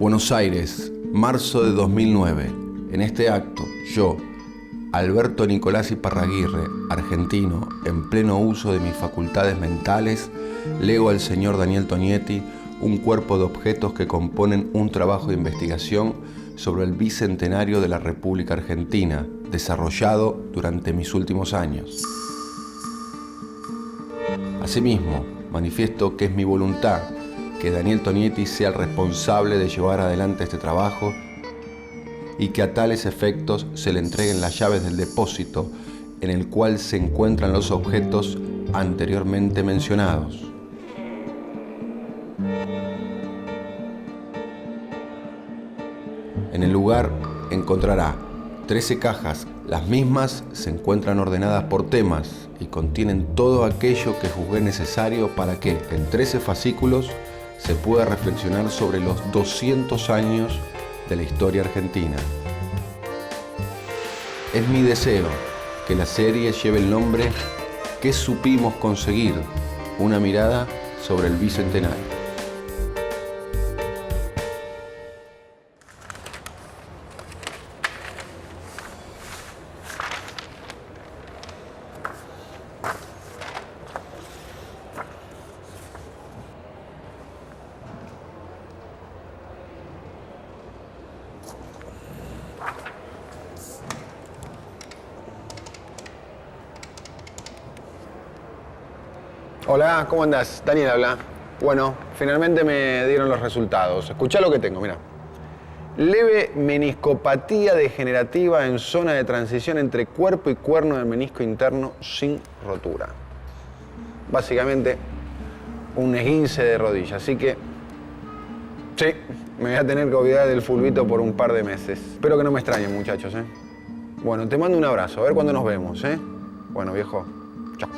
Buenos Aires, marzo de 2009. En este acto, yo, Alberto Nicolás Iparraguirre, argentino, en pleno uso de mis facultades mentales, lego al señor Daniel Tonietti un cuerpo de objetos que componen un trabajo de investigación sobre el bicentenario de la República Argentina, desarrollado durante mis últimos años. Asimismo, manifiesto que es mi voluntad que Daniel Tonietti sea el responsable de llevar adelante este trabajo y que a tales efectos se le entreguen las llaves del depósito en el cual se encuentran los objetos anteriormente mencionados. En el lugar encontrará 13 cajas. Las mismas se encuentran ordenadas por temas y contienen todo aquello que juzgué necesario para que, en 13 fascículos, se pueda reflexionar sobre los 200 años de la historia argentina. Es mi deseo que la serie lleve el nombre ¿Qué supimos conseguir? Una mirada sobre el bicentenario. Hola, ¿cómo andás? Daniel habla. Bueno, finalmente me dieron los resultados. Escuchá lo que tengo, mira. Leve meniscopatía degenerativa en zona de transición entre cuerpo y cuerno del menisco interno sin rotura. Básicamente, un esguince de rodilla. Así que, sí, me voy a tener que olvidar del fulbito por un par de meses. Espero que no me extrañen, muchachos, ¿eh? Bueno, te mando un abrazo. A ver cuándo nos vemos, ¿eh? Bueno, viejo. Chao.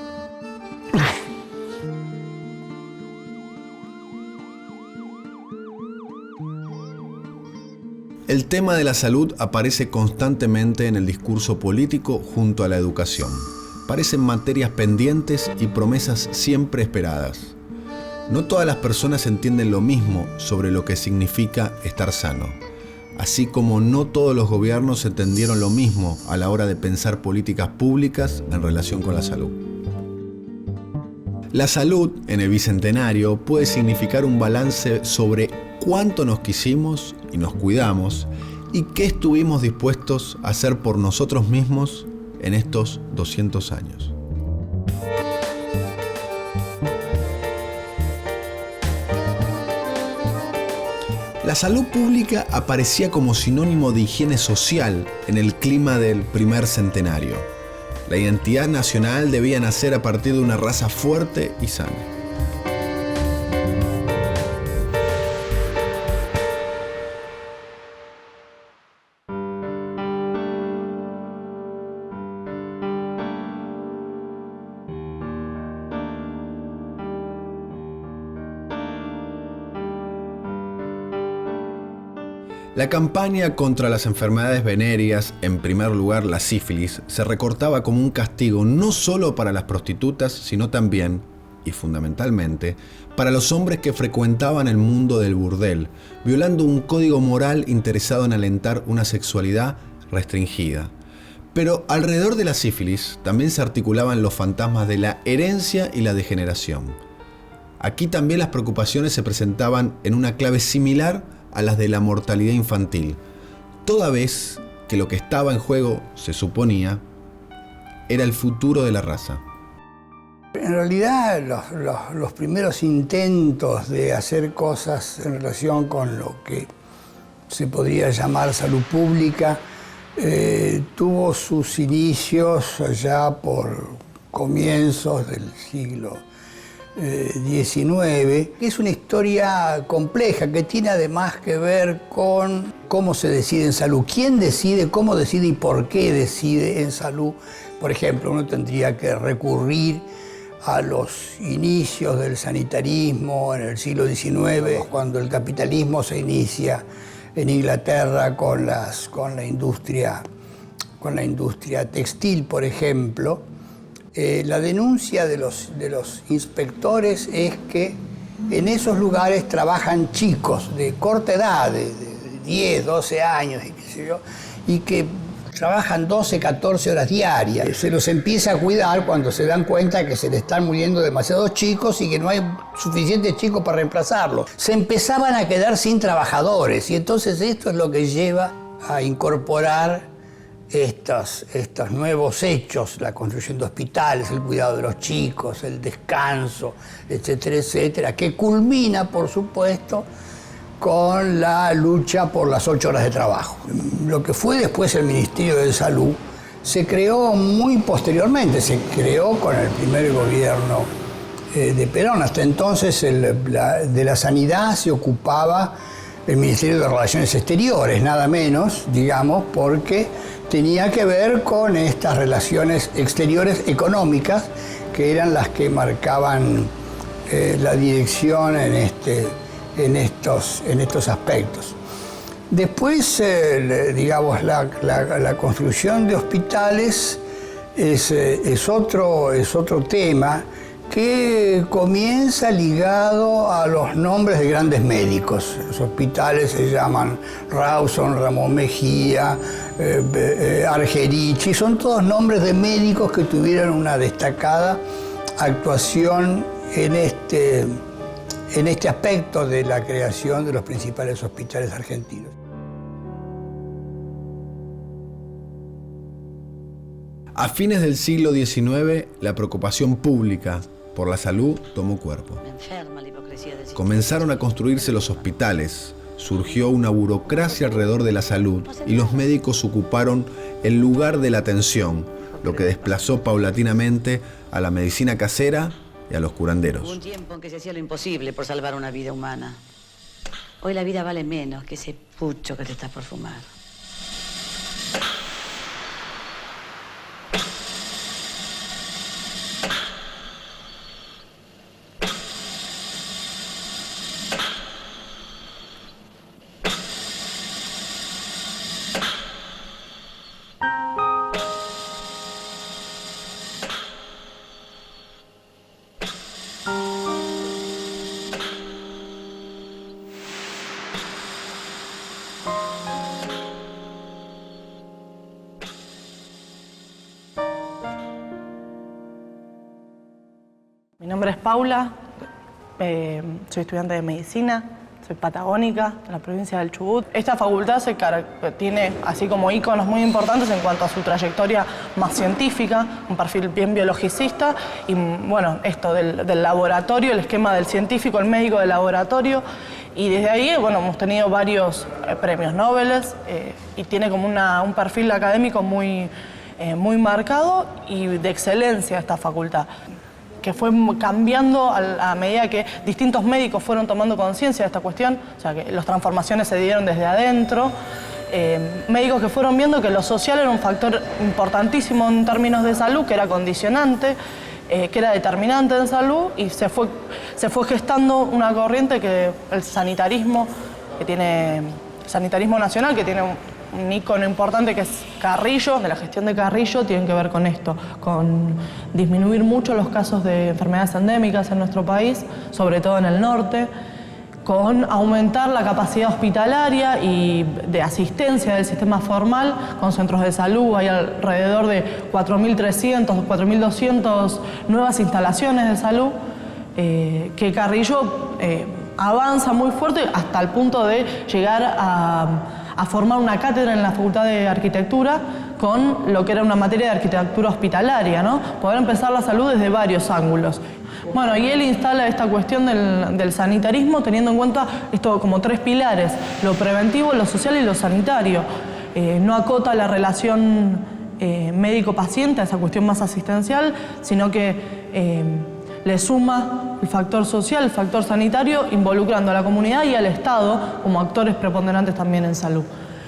El tema de la salud aparece constantemente en el discurso político junto a la educación. Parecen materias pendientes y promesas siempre esperadas. No todas las personas entienden lo mismo sobre lo que significa estar sano, así como no todos los gobiernos entendieron lo mismo a la hora de pensar políticas públicas en relación con la salud. La salud en el bicentenario puede significar un balance sobre cuánto nos quisimos y nos cuidamos y qué estuvimos dispuestos a hacer por nosotros mismos en estos 200 años. La salud pública aparecía como sinónimo de higiene social en el clima del primer centenario. La identidad nacional debía nacer a partir de una raza fuerte y sana. La campaña contra las enfermedades venéreas, en primer lugar la sífilis, se recortaba como un castigo no solo para las prostitutas, sino también, y fundamentalmente, para los hombres que frecuentaban el mundo del burdel, violando un código moral interesado en alentar una sexualidad restringida. Pero alrededor de la sífilis también se articulaban los fantasmas de la herencia y la degeneración. Aquí también las preocupaciones se presentaban en una clave similar a las de la mortalidad infantil, toda vez que lo que estaba en juego, se suponía, era el futuro de la raza. En realidad, los primeros intentos de hacer cosas en relación con lo que se podría llamar salud pública tuvo sus inicios allá por comienzos del siglo XIX, que es una historia compleja que tiene además que ver con cómo se decide en salud, quién decide, cómo decide y por qué decide en salud. Por ejemplo, uno tendría que recurrir a los inicios del sanitarismo en el siglo XIX, cuando el capitalismo se inicia en Inglaterra con la industria textil, por ejemplo. La denuncia de los inspectores es que En esos lugares trabajan chicos de corta edad, de 10, 12 años, y qué sé yo, y que trabajan 12, 14 horas diarias. Se los empieza a cuidar cuando se dan cuenta que se le están muriendo demasiados chicos y que no hay suficientes chicos para reemplazarlos. Se empezaban a quedar sin trabajadores y entonces esto es lo que lleva a incorporar estos nuevos hechos, la construcción de hospitales, el cuidado de los chicos, el descanso, etcétera, etcétera, que culmina, por supuesto, con la lucha por las 8 horas de trabajo. Lo que fue después el Ministerio de Salud se creó muy posteriormente, se creó con el primer gobierno de Perón. Hasta entonces de la sanidad se ocupaba el Ministerio de Relaciones Exteriores, nada menos, digamos, porque tenía que ver con estas relaciones exteriores económicas que eran las que marcaban la dirección en estos aspectos. Después, digamos, la construcción de hospitales es otro tema que comienza ligado a los nombres de grandes médicos. Los hospitales se llaman Rawson, Ramón Mejía, Argerich, son todos nombres de médicos que tuvieron una destacada actuación en este aspecto de la creación de los principales hospitales argentinos. A fines del siglo XIX, la preocupación pública por la salud tomó cuerpo. Comenzaron a construirse los hospitales, surgió una burocracia alrededor de la salud y los médicos ocuparon el lugar de la atención, lo que desplazó paulatinamente a la medicina casera y a los curanderos. Hubo un tiempo en que se hacía lo imposible por salvar una vida humana. Hoy la vida vale menos que ese pucho que te estás por fumar. Mi nombre es Paula, soy estudiante de medicina, soy patagónica de la provincia del Chubut. Esta facultad tiene así como íconos muy importantes en cuanto a su trayectoria más científica, un perfil bien biologicista y bueno, esto del laboratorio, el esquema del científico, el médico del laboratorio. Y desde ahí, bueno, hemos tenido varios premios Nobel y tiene como un perfil académico muy marcado y de excelencia esta facultad, que fue cambiando a medida que distintos médicos fueron tomando conciencia de esta cuestión, o sea, que las transformaciones se dieron desde adentro, médicos que fueron viendo que lo social era un factor importantísimo en términos de salud, que era condicionante, que era determinante en salud, y se fue gestando una corriente que el sanitarismo, sanitarismo nacional, que tiene un ícono importante que es Carrillo, de la gestión de Carrillo, tienen que ver con esto, con disminuir mucho los casos de enfermedades endémicas en nuestro país, sobre todo en el norte, con aumentar la capacidad hospitalaria y de asistencia del sistema formal con centros de salud. Hay alrededor de 4.300, 4.200 nuevas instalaciones de salud que Carrillo avanza muy fuerte hasta el punto de llegar a formar una cátedra en la Facultad de Arquitectura con lo que era una materia de arquitectura hospitalaria, ¿no? Poder empezar la salud desde varios ángulos. Bueno, y él instala esta cuestión del sanitarismo teniendo en cuenta esto como tres pilares: lo preventivo, lo social y lo sanitario. No acota la relación médico-paciente a esa cuestión más asistencial, sino que le suma el factor social, el factor sanitario, involucrando a la comunidad y al Estado como actores preponderantes también en salud,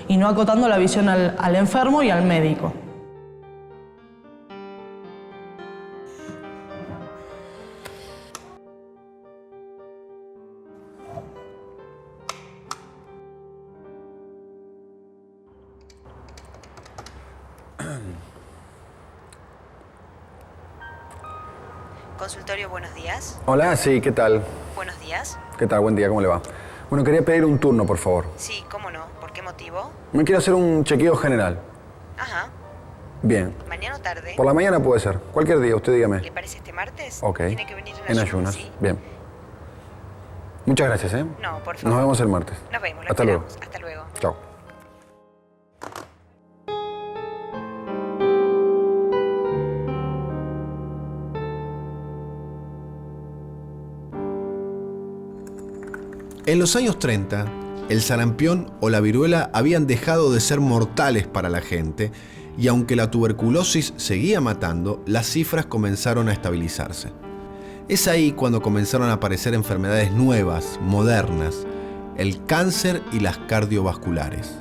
y no acotando la visión al enfermo y al médico. consultorio, buenos días. Hola, sí, ¿qué tal? Buenos días. ¿Qué tal? Buen día, ¿cómo le va? Bueno, quería pedir un turno, por favor. Sí, cómo no. ¿Por qué motivo? Me quiero hacer un chequeo general. Ajá. Bien. ¿Mañana o tarde? Por la mañana puede ser. Cualquier día, usted dígame. ¿Le parece este martes? Ok. Tiene que venir En ayunas. sí. Bien. Muchas gracias, ¿eh? No, por favor. Nos vemos el martes. Nos vemos, lo Hasta luego. esperamos. Hasta luego. Chao. En los años 30, el sarampión o la viruela habían dejado de ser mortales para la gente y aunque la tuberculosis seguía matando, las cifras comenzaron a estabilizarse. Es ahí cuando comenzaron a aparecer enfermedades nuevas, modernas, el cáncer y las cardiovasculares.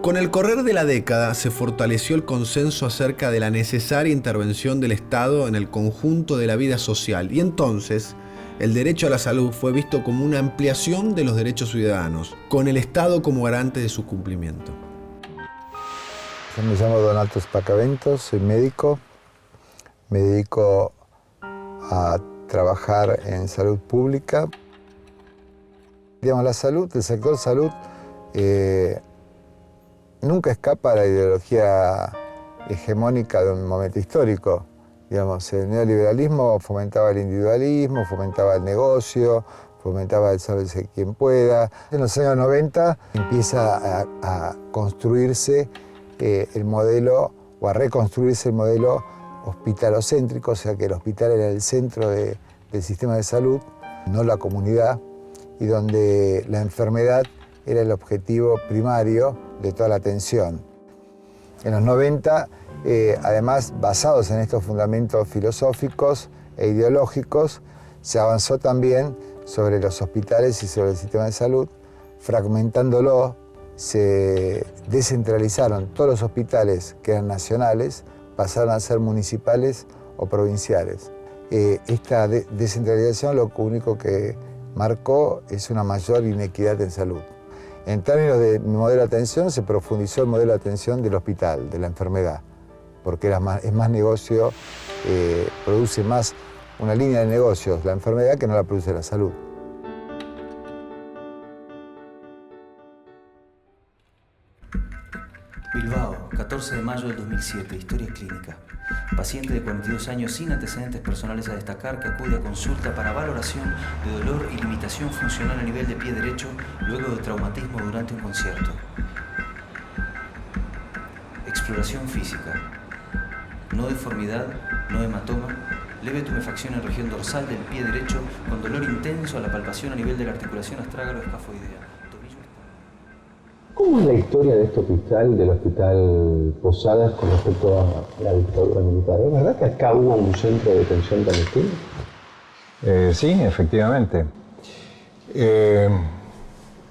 Con el correr de la década se fortaleció el consenso acerca de la necesaria intervención del Estado en el conjunto de la vida social y entonces el derecho a la salud fue visto como una ampliación de los derechos ciudadanos, con el Estado como garante de su cumplimiento. Yo me llamo Donato Spacavento, soy médico, me dedico a trabajar en salud pública. Digamos, la salud, el sector salud nunca escapa a la ideología hegemónica de un momento histórico. Digamos, el neoliberalismo fomentaba el individualismo, fomentaba el negocio, fomentaba el sálvese quien pueda. En los años 90 empieza a construirse el modelo, o a reconstruirse el modelo hospitalocéntrico, o sea que el hospital era el centro del sistema de salud, no la comunidad, y donde la enfermedad era el objetivo primario de toda la atención. En los 90, además, basados en estos fundamentos filosóficos e ideológicos, se avanzó también sobre los hospitales y sobre el sistema de salud, fragmentándolo. Se descentralizaron todos los hospitales que eran nacionales, pasaron a ser municipales o provinciales. Esta descentralización lo único que marcó es una mayor inequidad en salud. En términos de modelo de atención, se profundizó el modelo de atención del hospital, de la enfermedad, porque es más negocio, produce más una línea de negocios la enfermedad que no la produce la salud. Bilbao, 14 de mayo del 2007, historia clínica. Paciente de 42 años sin antecedentes personales a destacar que acude a consulta para valoración de dolor y limitación funcional a nivel de pie derecho luego de traumatismo durante un concierto. Exploración física. No deformidad, no hematoma, leve tumefacción en región dorsal del pie derecho con dolor intenso a la palpación a nivel de la articulación astrágalo-escafoidea. ¿Cómo es la historia de este hospital, del Hospital Posadas, con respecto a la dictadura militar? ¿Es verdad que acá hubo un centro de detención clandestino? Sí, efectivamente.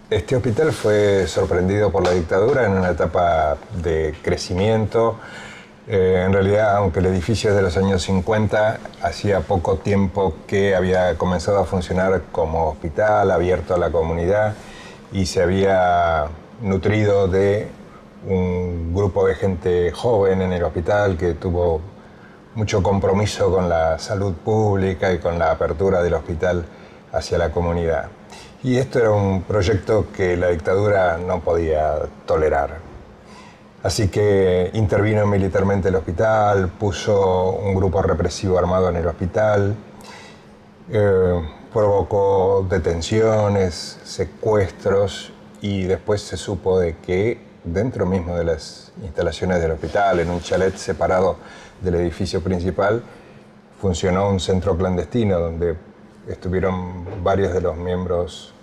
Este hospital fue sorprendido por la dictadura en una etapa de crecimiento. En realidad, aunque el edificio es de los años 50, hacía poco tiempo que había comenzado a funcionar como hospital, abierto a la comunidad, y se había nutrido de un grupo de gente joven en el hospital que tuvo mucho compromiso con la salud pública y con la apertura del hospital hacia la comunidad. Y esto era un proyecto que la dictadura no podía tolerar. Así que intervino militarmente el hospital, puso un grupo represivo armado en el hospital, provocó detenciones, secuestros, y después se supo de que dentro mismo de las instalaciones del hospital, en un chalet separado del edificio principal, funcionó un centro clandestino donde estuvieron varios de los miembros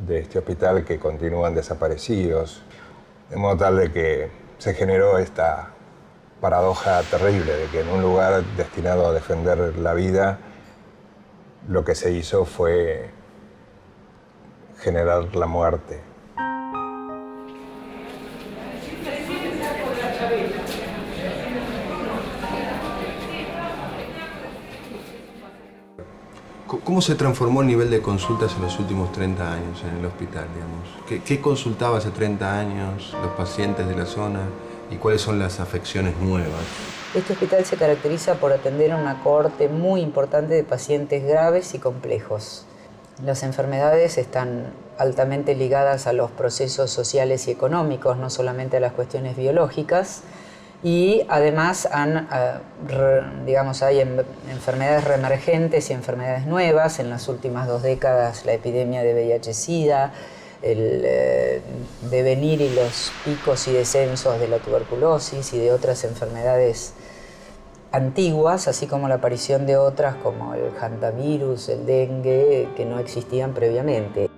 de este hospital que continúan desaparecidos, de modo tal de que se generó esta paradoja terrible de que en un lugar destinado a defender la vida, lo que se hizo fue generar la muerte. ¿Cómo se transformó el nivel de consultas en los últimos 30 años en el hospital, digamos? ¿Qué consultaba hace 30 años los pacientes de la zona? ¿Y cuáles son las afecciones nuevas? Este hospital se caracteriza por atender a una cohorte muy importante de pacientes graves y complejos. Las enfermedades están altamente ligadas a los procesos sociales y económicos, no solamente a las cuestiones biológicas, y además hay enfermedades reemergentes y enfermedades nuevas. En las últimas 2 décadas, la epidemia de VIH-Sida, el devenir y los picos y descensos de la tuberculosis y de otras enfermedades antiguas, así como la aparición de otras como el hantavirus, el dengue, que no existían previamente.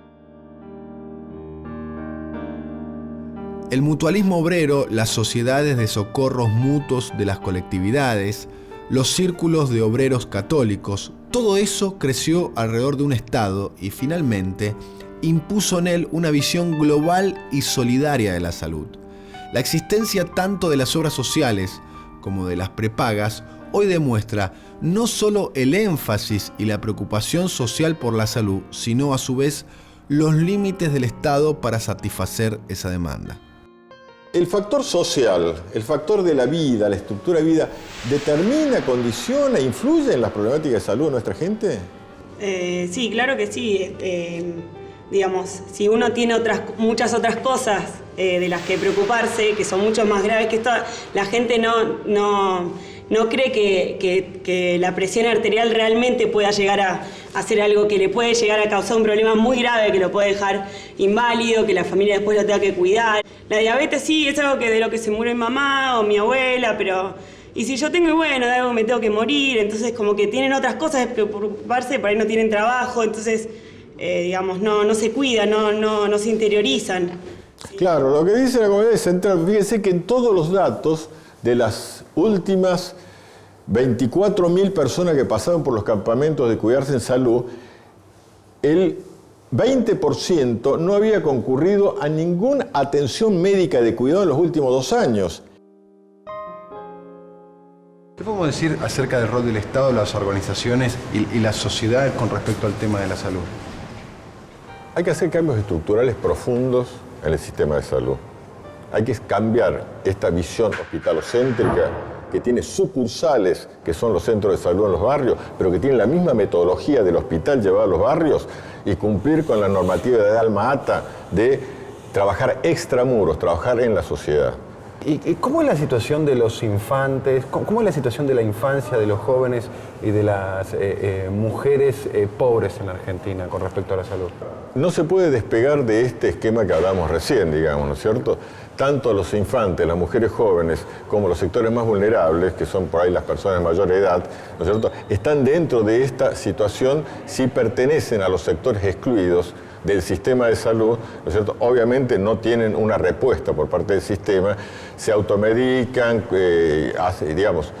El mutualismo obrero, las sociedades de socorros mutuos de las colectividades, los círculos de obreros católicos, todo eso creció alrededor de un Estado y finalmente impuso en él una visión global y solidaria de la salud. La existencia tanto de las obras sociales como de las prepagas hoy demuestra no solo el énfasis y la preocupación social por la salud, sino a su vez los límites del Estado para satisfacer esa demanda. El factor social, el factor de la vida, la estructura de vida, ¿determina, condiciona, influye en las problemáticas de salud de nuestra gente? Sí, claro que sí. Digamos, si uno tiene muchas otras cosas de las que preocuparse, que son mucho más graves que esto, la gente no cree que la presión arterial realmente pueda llegar a hacer algo que le puede llegar a causar un problema muy grave, que lo puede dejar inválido, que la familia después lo tenga que cuidar. La diabetes sí, es algo de lo que se murió mi mamá o mi abuela, pero... Y si yo tengo, bueno, de algo me tengo que morir, entonces como que tienen otras cosas de preocuparse, por ahí no tienen trabajo, entonces... no se cuidan, no se interiorizan. Claro, lo que dice la Comunidad Central, fíjense que en todos los datos de las últimas 24.000 personas que pasaron por los campamentos de Cuidarse en Salud, el 20% no había concurrido a ninguna atención médica de cuidado en los últimos 2 años. ¿Qué podemos decir acerca del rol del Estado, las organizaciones y la sociedad con respecto al tema de la salud? Hay que hacer cambios estructurales profundos en el sistema de salud. Hay que cambiar esta visión hospitalocéntrica que tiene sucursales, que son los centros de salud en los barrios, pero que tienen la misma metodología del hospital llevado a los barrios, y cumplir con la normativa de Alma Ata de trabajar extramuros, trabajar en la sociedad. ¿Y cómo es la situación de los infantes? ¿Cómo es la situación de la infancia, de los jóvenes y de las mujeres pobres en Argentina con respecto a la salud? No se puede despegar de este esquema que hablamos recién, digamos, ¿no es cierto? Tanto los infantes, las mujeres jóvenes, como los sectores más vulnerables, que son por ahí las personas de mayor edad, ¿no es cierto?, están dentro de esta situación si pertenecen a los sectores excluidos del sistema de salud, ¿no es cierto? Obviamente no tienen una respuesta por parte del sistema, se automedican,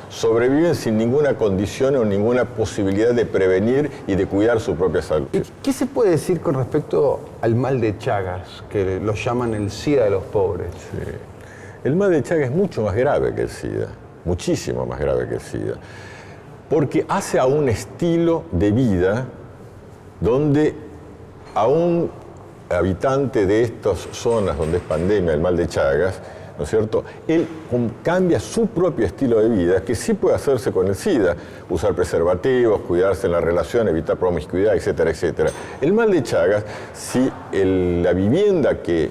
sobreviven sin ninguna condición o ninguna posibilidad de prevenir y de cuidar su propia salud. ¿Qué se puede decir con respecto al mal de Chagas, que lo llaman el SIDA de los pobres? Sí. El mal de Chagas es mucho más grave que el SIDA, muchísimo más grave que el SIDA, porque hace a un estilo de vida donde a un habitante de estas zonas donde es pandemia el mal de Chagas, ¿no es cierto?, él cambia su propio estilo de vida, que sí puede hacerse con el SIDA, usar preservativos, cuidarse en la relación, evitar promiscuidad, etcétera, etcétera. El mal de Chagas, si la vivienda que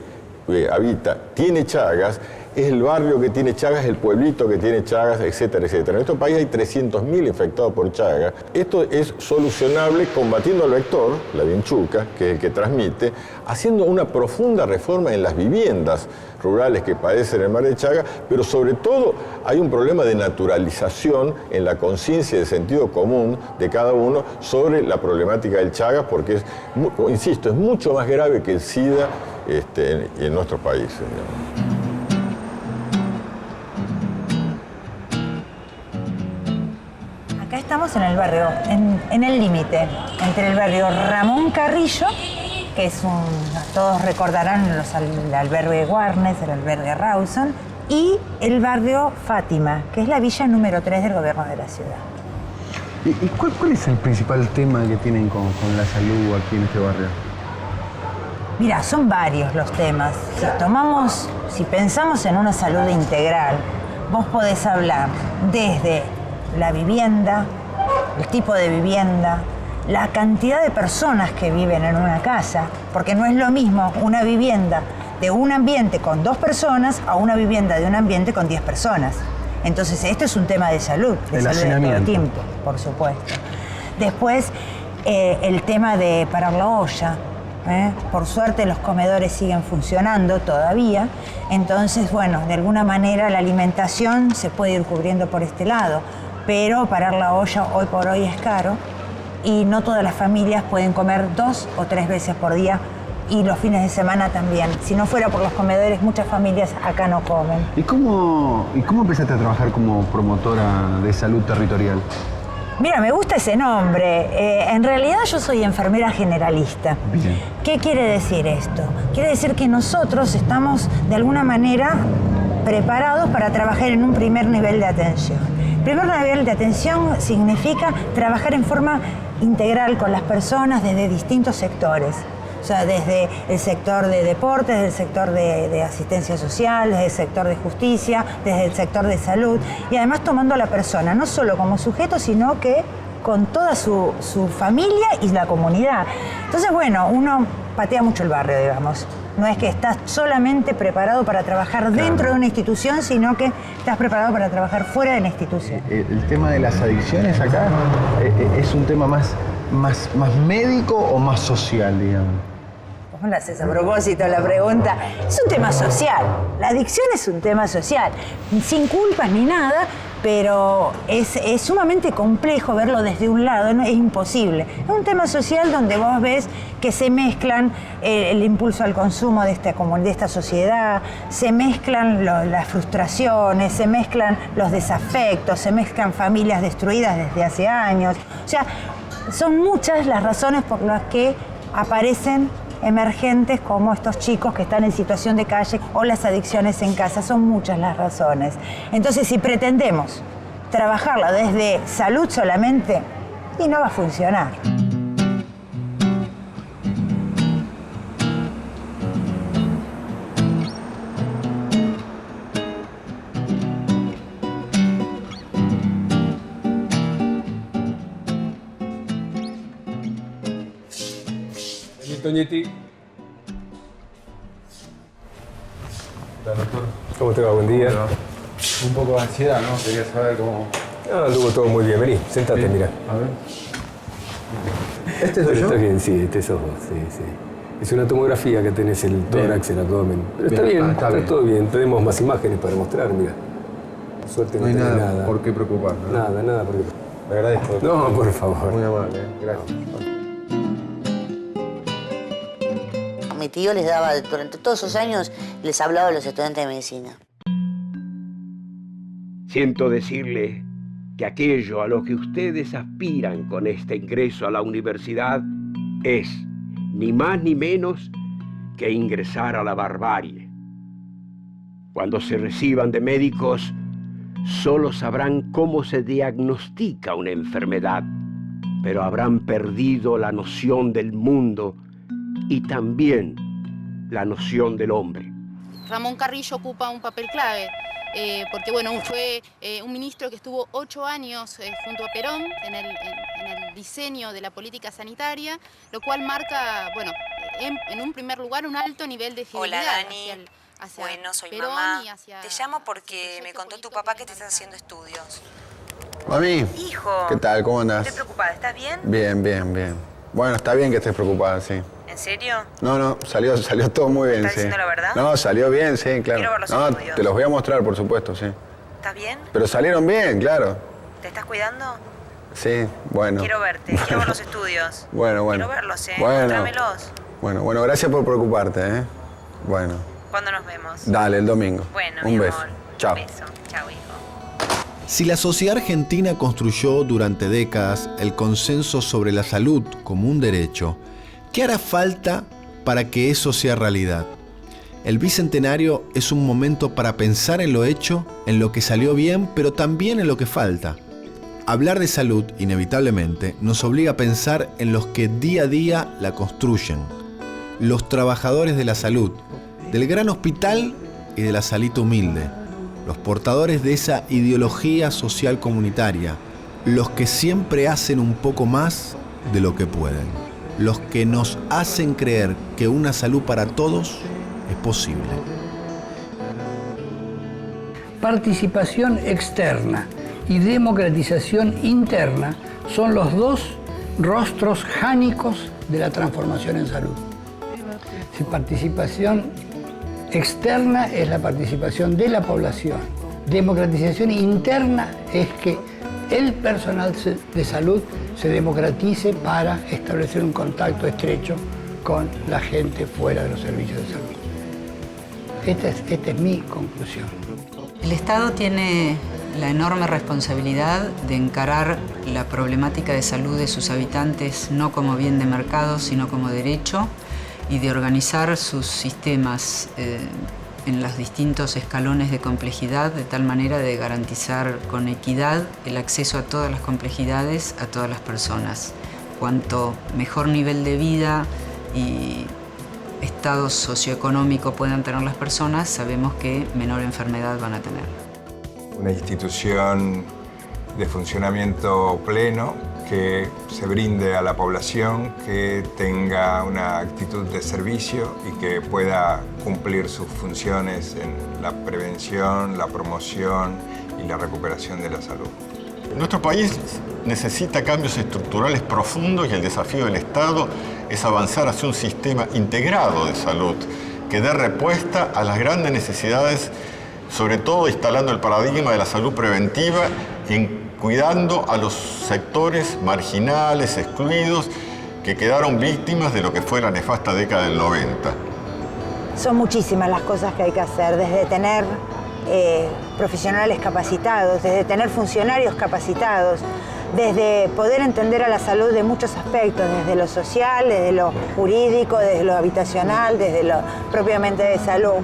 habita tiene Chagas, es el barrio que tiene Chagas, el pueblito que tiene Chagas, etcétera, etcétera. En nuestro país hay 300.000 infectados por Chagas. Esto es solucionable combatiendo al vector, la vinchuca, que es el que transmite, haciendo una profunda reforma en las viviendas rurales que padecen el mal de Chagas, pero sobre todo hay un problema de naturalización en la conciencia y de sentido común de cada uno sobre la problemática del Chagas, porque es, insisto, es mucho más grave que el SIDA en nuestros países, digamos. Acá estamos en el barrio, en el límite, entre el barrio Ramón Carrillo, que es todos recordarán el albergue Warnes, el albergue Rawson, y el barrio Fátima, que es la villa número 3 del gobierno de la ciudad. ¿Y cuál es el principal tema que tienen con la salud aquí en este barrio? Mira, son varios los temas. Si pensamos en una salud integral, vos podés hablar desde la vivienda, el tipo de vivienda, la cantidad de personas que viven en una casa, porque no es lo mismo una vivienda de un ambiente con 2 personas a una vivienda de un ambiente con 10 personas. Entonces, este es un tema de salud de todo el tiempo, por supuesto. Después, el tema de parar la olla. Por suerte los comedores siguen funcionando todavía, entonces, bueno, de alguna manera la alimentación se puede ir cubriendo por este lado, pero parar la olla hoy por hoy es caro y no todas las familias pueden comer 2 o 3 veces por día y los fines de semana también. Si no fuera por los comedores, muchas familias acá no comen. ¿Y cómo empezaste a trabajar como promotora de salud territorial? Mira, me gusta ese nombre. En realidad yo soy enfermera generalista. Bien. ¿Qué quiere decir esto? Quiere decir que nosotros estamos de alguna manera preparados para trabajar en un primer nivel de atención. Primer nivel de atención significa trabajar en forma integral con las personas desde distintos sectores. O sea, desde el sector de deportes, desde el sector de asistencia social, desde el sector de justicia, desde el sector de salud, y además tomando a la persona, no solo como sujeto, sino que con toda su familia y la comunidad. Entonces, bueno, uno patea mucho el barrio, digamos. No es que estás solamente preparado para trabajar dentro de una institución, sino que estás preparado para trabajar fuera de la institución. El tema de las adicciones acá es un tema más médico o más social, digamos. ¿Cómo lo haces a propósito la pregunta? Es un tema social. La adicción es un tema social. Sin culpas ni nada, pero es sumamente complejo verlo desde un lado, ¿no? Es imposible. Es un tema social donde vos ves que se mezclan el impulso al consumo de esta sociedad, se mezclan las frustraciones, se mezclan los desafectos, se mezclan familias destruidas desde hace años. O sea, son muchas las razones por las que aparecen emergentes como estos chicos que están en situación de calle o las adicciones en casa. Son muchas las razones. Entonces, si pretendemos trabajarla desde salud solamente, y no va a funcionar. Toñetti. Hola, doctor. ¿Cómo te va? Buen día. Un poco de ansiedad, ¿no? Quería saber cómo... Anduvo todo muy bien. Vení, sentate, bien. Mira. A ver. ¿Este soy yo? Está bien, sí, este sos vos, sí. Es una tomografía que tenés el tórax, el abdomen. Pero está bien, está todo bien. Tenemos más imágenes para mostrar, mira. Por suerte no hay nada. ¿Por qué preocupar? ¿No? Nada por qué. Le agradezco. No, por favor. Muy amable, gracias. Mi tío les daba, durante todos esos años, les hablaba a los estudiantes de medicina. Siento decirle que aquello a lo que ustedes aspiran con este ingreso a la universidad es, ni más ni menos, que ingresar a la barbarie. Cuando se reciban de médicos, solo sabrán cómo se diagnostica una enfermedad, pero habrán perdido la noción del mundo y también la noción del hombre. Ramón Carrillo ocupa un papel clave, porque bueno, fue un ministro que estuvo 8 años junto a Perón en el diseño de la política sanitaria, lo cual marca, bueno, en un primer lugar, un alto nivel de fidelidad. Hola, Dani. Bueno, soy Perón mamá. Hacia, te llamo porque me contó tu papá que te estás haciendo estudios. Mami. Hijo. ¿Qué tal? ¿Cómo andás? Estoy preocupada. ¿Estás bien? Bien. Bueno, está bien que estés preocupada, sí. ¿En serio? No, salió todo muy bien, ¿Estás sí. diciendo la verdad? No, salió bien, sí, claro. Quiero ver los no, estudios. te los voy a mostrar, por supuesto, sí. ¿Estás bien? Pero salieron bien, claro. ¿Te estás cuidando? Sí, bueno. Quiero verte, quiero ver los estudios. Bueno. Quiero verlos, Bueno. Mostrámelos. Bueno, gracias por preocuparte, Bueno. ¿Cuándo nos vemos? Dale, el domingo. Bueno, un mi beso. amor. Chao. Un beso. Chao, hijo. Si la sociedad argentina construyó durante décadas el consenso sobre la salud como un derecho, ¿qué hará falta para que eso sea realidad? El Bicentenario es un momento para pensar en lo hecho, en lo que salió bien, pero también en lo que falta. Hablar de salud, inevitablemente, nos obliga a pensar en los que día a día la construyen. los trabajadores de la salud, del gran hospital y de la salita humilde, los portadores de esa ideología social comunitaria, los que siempre hacen un poco más de lo que pueden, los que nos hacen creer que una salud para todos es posible. Participación externa y democratización interna son los dos rostros jánicos de la transformación en salud. Si participación externa es la participación de la población, democratización interna es que el personal de salud se democratice para establecer un contacto estrecho con la gente fuera de los servicios de salud. Esta es mi conclusión. El Estado tiene la enorme responsabilidad de encarar la problemática de salud de sus habitantes no como bien de mercado, sino como derecho, y de organizar sus sistemas en los distintos escalones de complejidad de tal manera de garantizar con equidad el acceso a todas las complejidades a todas las personas. Cuanto mejor nivel de vida y estado socioeconómico puedan tener las personas, sabemos que menor enfermedad van a tener. Una institución de funcionamiento pleno que se brinde a la población, que tenga una actitud de servicio y que pueda cumplir sus funciones en la prevención, la promoción y la recuperación de la salud. Nuestro país necesita cambios estructurales profundos y el desafío del Estado es avanzar hacia un sistema integrado de salud que dé respuesta a las grandes necesidades, sobre todo instalando el paradigma de la salud preventiva y cuidando a los sectores marginales, excluidos, que quedaron víctimas de lo que fue la nefasta década del 90. Son muchísimas las cosas que hay que hacer, desde tener profesionales capacitados, desde tener funcionarios capacitados, desde poder entender a la salud de muchos aspectos, desde lo social, desde lo jurídico, desde lo habitacional, desde lo propiamente de salud.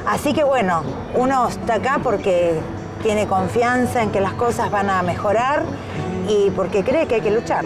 Así que bueno, uno está acá porque tiene confianza en que las cosas van a mejorar y porque cree que hay que luchar.